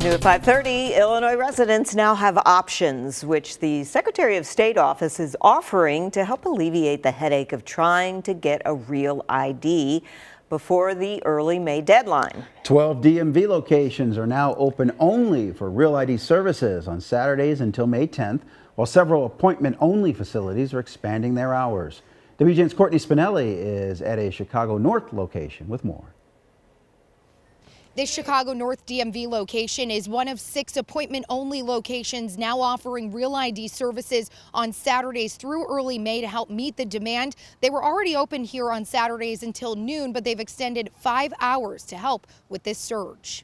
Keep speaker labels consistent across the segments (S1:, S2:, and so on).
S1: New at 5:30, Illinois residents now have options, which the Secretary of State office is offering to help alleviate the headache of trying to get a real ID before the early May deadline.
S2: 12 DMV locations are now open only for Real ID services on Saturdays until May 10th, while several appointment-only facilities are expanding their hours. WGN's Courtney Spinelli is at a Chicago North location with more.
S3: This Chicago North DMV location is one of 6 appointment-only locations now offering Real ID services on Saturdays through early May to help meet the demand. They were already open here on Saturdays until noon, but they've extended 5 hours to help with this surge.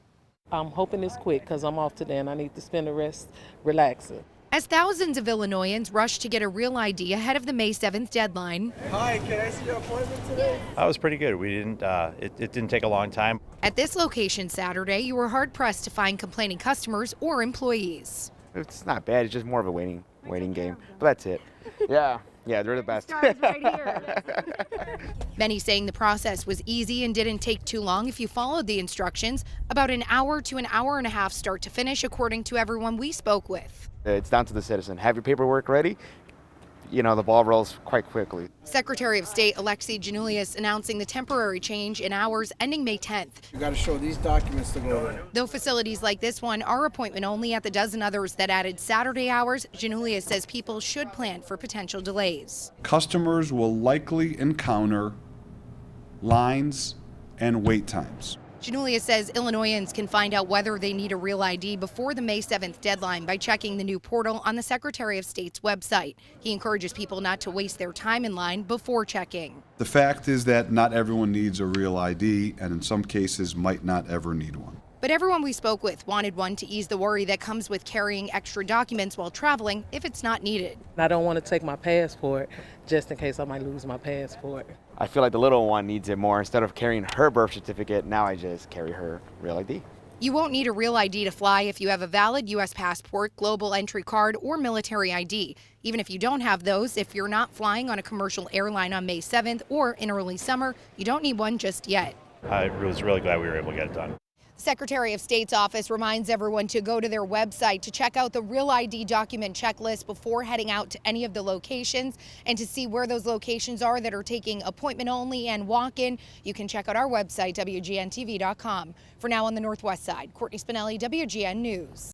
S4: I'm hoping it's quick because I'm off today and I need to spend the rest relaxing.
S3: As thousands of Illinoisans rush to get a Real ID ahead of the May 7th deadline.
S5: Hi, can I see your appointment today?
S6: That was pretty good. We didn't. It didn't take a long time.
S3: At this location Saturday, you were hard pressed to find complaining customers or employees.
S5: It's not bad. It's just more of a waiting game. But that's it. Yeah, they're the best.
S3: Many saying the process was easy and didn't take too long if you followed the instructions. About an hour to an hour and a half start to finish, according to everyone we spoke with.
S5: It's down to the citizen. Have your paperwork ready. You know, the ball rolls quite quickly.
S3: Secretary of State Alexi Giannoulias announcing the temporary change in hours ending May 10th.
S7: You got to show these documents to go in.
S3: Though facilities like this one are appointment only at the dozen others that added Saturday hours, Giannoulias says people should plan for potential delays.
S8: Customers will likely encounter lines and wait times.
S3: Giannoulias says Illinoisans can find out whether they need a Real ID before the May 7th deadline by checking the new portal on the Secretary of State's website. He encourages people not to waste their time in line before checking.
S8: The fact is that not everyone needs a real ID, and in some cases might not ever need one.
S3: But everyone we spoke with wanted one to ease the worry that comes with carrying extra documents while traveling if it's not needed.
S4: I don't want to take my passport just in case I might lose my passport.
S5: I feel like the little one needs it more. Instead of carrying her birth certificate, now I just carry her Real ID.
S3: You won't need a Real ID to fly if you have a valid U.S. passport, global entry card, or military ID. Even if you don't have those, if you're not flying on a commercial airline on May 7th or in early summer, you don't need one just yet.
S6: I was really glad we were able to get it done.
S3: Secretary of State's office reminds everyone to go to their website to check out the Real ID document checklist before heading out to any of the locations, and to see where those locations are that are taking appointment only and walk-in. You can check out our website, WGNTV.com. For now on the Northwest Side, Courtney Spinelli, WGN News.